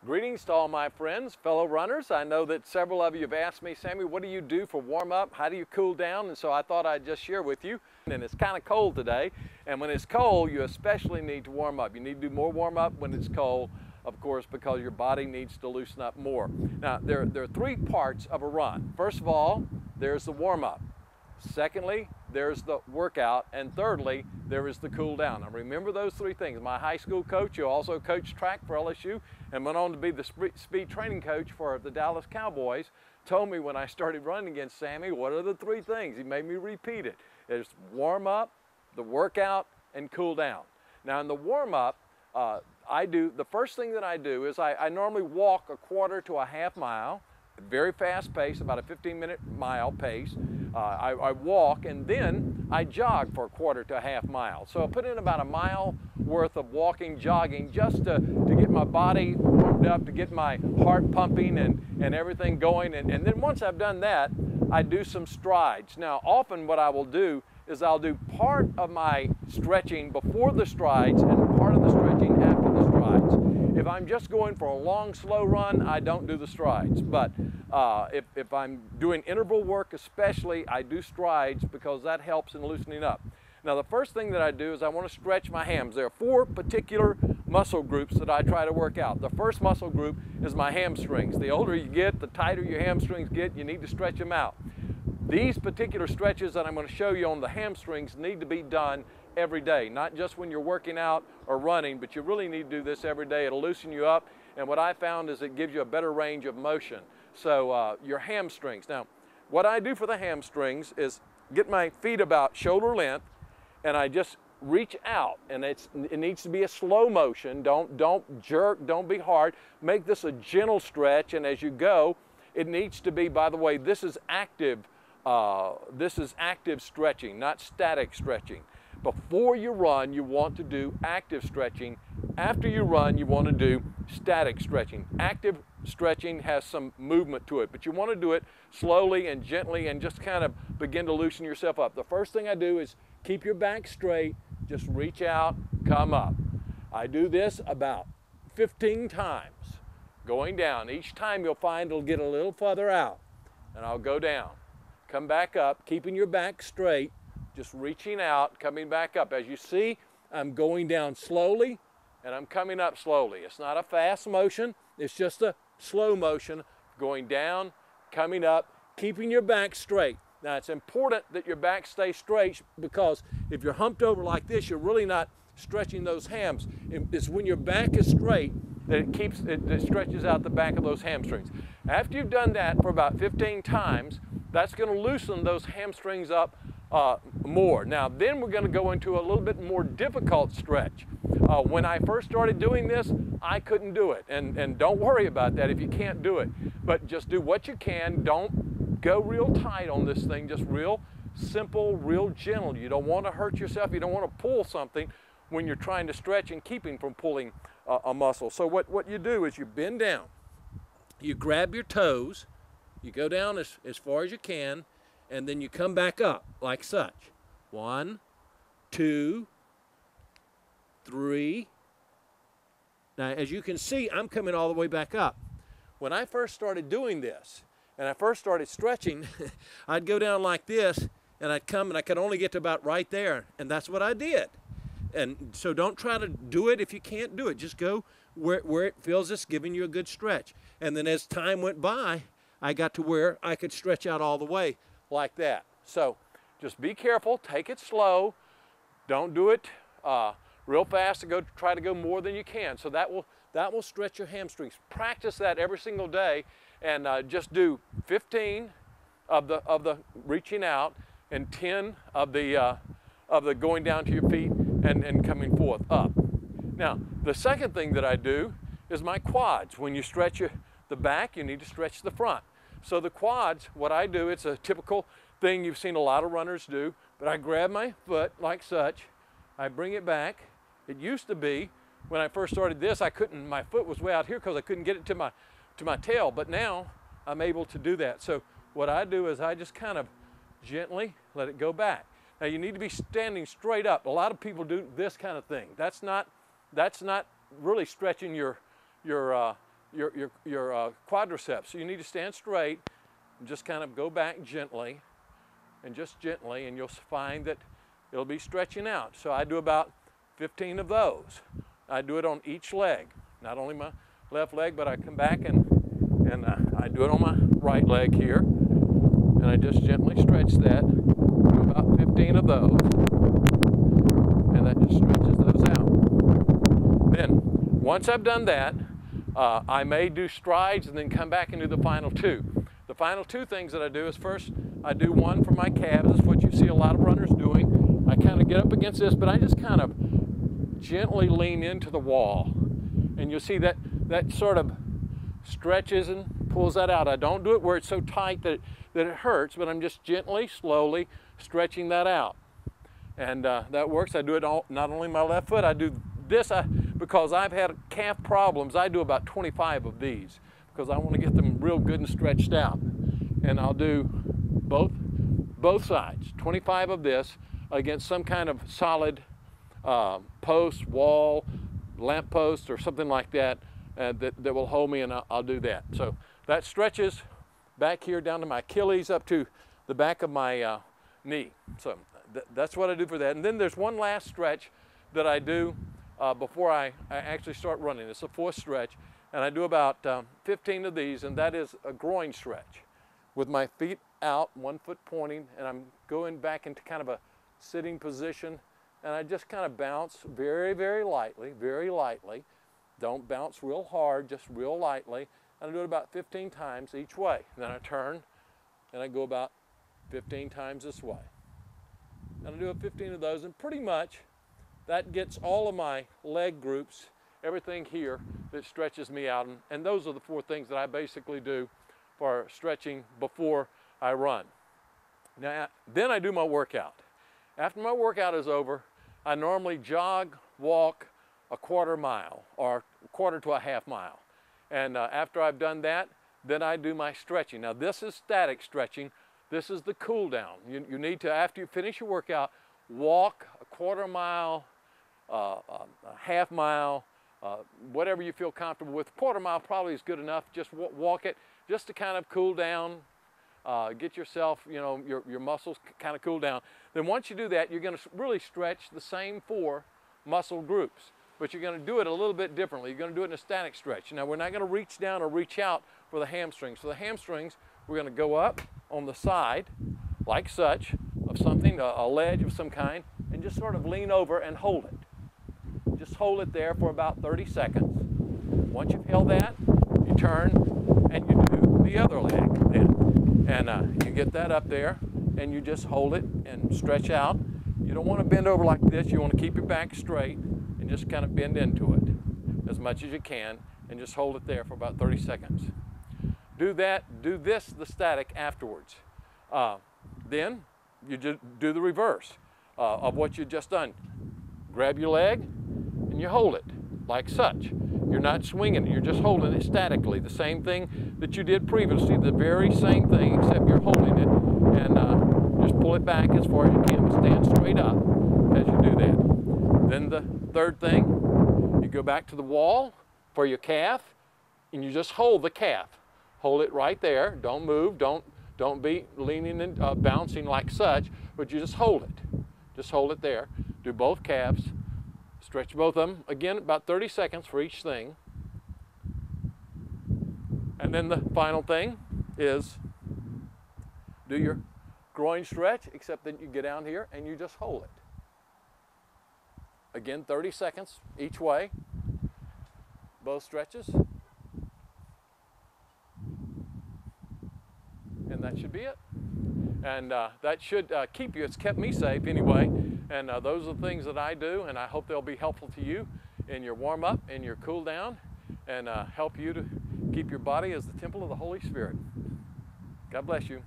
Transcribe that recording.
Greetings to all my friends, fellow runners. I know that several of you have asked me, Sammy, what do you do for warm-up? How do you cool down? And so I thought I'd just share with you. And it's kind of cold today, and when it's cold, you especially need to warm up. You need to do more warm-up when it's cold, of course, because your body needs to loosen up more. Now, there are three parts of a run. First of all, there's the warm-up. Secondly, there's the workout, and thirdly, there is the cool down. Now remember those three things. My high school coach, who also coached track for LSU and went on to be the speed training coach for the Dallas Cowboys, told me when I started running against Sammy, what are the three things? He made me repeat it. There's warm up, the workout, and cool down. Now in the warm up, the first thing that I do is I normally walk a quarter to a half mile, very fast pace, about a 15-minute mile pace. I walk and then I jog for a quarter to a half mile. So I put in about a mile worth of walking, jogging, just to get my body warmed up, to get my heart pumping and everything going. And then once I've done that, I do some strides. Now often what I will do is I'll do part of my stretching before the strides and part of the stretching after the strides. If I'm just going for a long, slow run, I don't do the strides. But if I'm doing interval work especially, I do strides because that helps in loosening up. Now the first thing that I do is I want to stretch my hams. There are four particular muscle groups that I try to work out. The first muscle group is my hamstrings. The older you get, the tighter your hamstrings get. You need to stretch them out. These particular stretches that I'm going to show you on the hamstrings need to be done every day, not just when you're working out or running, but you really need to do this every day. It'll loosen you up, and what I found is it gives you a better range of motion. So your hamstrings. Now, what I do for the hamstrings is get my feet about shoulder length, and I just reach out, and it needs to be a slow motion. Don't jerk, don't be hard. Make this a gentle stretch, and as you go, it needs to be, by the way, this is active stretching, not static stretching. Before you run, you want to do active stretching. After you run, you want to do static stretching. Active stretching has some movement to it, but you want to do it slowly and gently and just kind of begin to loosen yourself up. The first thing I do is keep your back straight, just reach out, come up. I do this about 15 times, going down. Each time you'll find it'll get a little further out, and I'll go down. Come back up, keeping your back straight, just reaching out, coming back up. As you see, I'm going down slowly and I'm coming up slowly. It's not a fast motion, it's just a slow motion, going down, coming up, keeping your back straight. Now it's important that your back stays straight, because if you're humped over like this, you're really not stretching those hams. It's when your back is straight that it stretches out the back of those hamstrings. After you've done that for about 15 times, that's going to loosen those hamstrings up more. Now then we're going to go into a little bit more difficult stretch. When I first started doing this, I couldn't do it, and don't worry about that if you can't do it, but just do what you can. Don't go real tight on this thing, just real simple, real gentle. You don't want to hurt yourself, you don't want to pull something when you're trying to stretch and keeping from pulling a muscle. So what you do is you bend down, you grab your toes, you go down as far as you can, and then you come back up like such. 1, 2, 3. Now, as you can see, I'm coming all the way back up. When I first started doing this, and I first started stretching, I'd go down like this, and I'd come, and I could only get to about right there, and that's what I did. And so don't try to do it if you can't do it. Just go where it feels it's giving you a good stretch. And then as time went by, I got to where I could stretch out all the way like that. So just be careful, take it slow. Don't do it real fast to try to go more than you can. So that will stretch your hamstrings. Practice that every single day, and just do 15 of the reaching out and 10 of the going down to your feet and coming forth up. Now the second thing that I do is my quads. When you stretch the back, you need to stretch the front. So the quads, what I do, it's a typical thing you've seen a lot of runners do, but I grab my foot like such, I bring it back. It used to be, when I first started this, my foot was way out here because I couldn't get it to my tail, but now I'm able to do that. So what I do is I just kind of gently let it go back. Now you need to be standing straight up. A lot of people do this kind of thing. That's not really stretching your your quadriceps. So you need to stand straight and just kind of go back gently, and just gently, and you'll find that it'll be stretching out. So I do about 15 of those. I do it on each leg, not only my left leg, but I come back and I do it on my right leg here, and I just gently stretch that. Do about 15 of those, and that just stretches those out. Then, once I've done that, I may do strides and then come back and do the final two. The final two things that I do is first, I do one for my calves. That's what you see a lot of runners doing. I kind of get up against this, but I just kind of gently lean into the wall. And you'll see that sort of stretches and pulls that out. I don't do it where it's so tight that it hurts, but I'm just gently, slowly stretching that out. And that works. I do it not only my left foot, I do this because I've had calf problems. I do about 25 of these because I want to get them real good and stretched out. And I'll do both sides, 25 of this against some kind of solid post, wall, lamp post, or something like that that will hold me, and I'll do that. So that stretches back here down to my Achilles up to the back of my knee. So that's what I do for that. And then there's one last stretch that I do before I actually start running. It's a fourth stretch, and I do about 15 of these, and that is a groin stretch with my feet out, one foot pointing, and I'm going back into kind of a sitting position, and I just kind of bounce very, very lightly, very lightly. Don't bounce real hard, just real lightly. And I do it about 15 times each way. And then I turn, and I go about 15 times this way. And I do 15 of those, and pretty much that gets all of my leg groups, everything here that stretches me out. And those are the four things that I basically do for stretching before I run. Now, then I do my workout. After my workout is over, I normally jog, walk a quarter mile or a quarter to a half mile. And after I've done that, then I do my stretching. Now this is static stretching. This is the cool down. You need to, after you finish your workout, walk a quarter mile, a half mile, whatever you feel comfortable with. Quarter mile probably is good enough. Just walk it just to kind of cool down, get yourself, your muscles kind of cool down. Then once you do that, you're going to really stretch the same four muscle groups, but you're going to do it a little bit differently. You're going to do it in a static stretch. Now we're not going to reach down or reach out for the hamstrings. For the hamstrings, we're going to go up on the side like such of something, a ledge of some kind, and just sort of lean over and hold it. Just hold it there for about 30 seconds. Once you've held that, you turn and you do the other leg then. And you get that up there and you just hold it and stretch out. You don't want to bend over like this. You want to keep your back straight and just kind of bend into it as much as you can and just hold it there for about 30 seconds. Do this, the static, afterwards. Then you just do the reverse of what you've just done. Grab your leg and you hold it like such. You're not swinging it, you're just holding it statically. The same thing that you did previously, the very same thing, except you're holding it, and just pull it back as far as you can, but stand straight up as you do that. Then the third thing, you go back to the wall for your calf, and you just hold the calf. Hold it right there, don't move, don't be leaning and bouncing like such, but you just hold it. Just hold it there. Do both calves. Stretch both of them, again, about 30 seconds for each thing. And then the final thing is do your groin stretch, except that you get down here and you just hold it. Again, 30 seconds each way, both stretches. And that should be it. And that should keep you, it's kept me safe anyway. And those are the things that I do, and I hope they'll be helpful to you in your warm-up, in your cool-down, and help you to keep your body as the temple of the Holy Spirit. God bless you.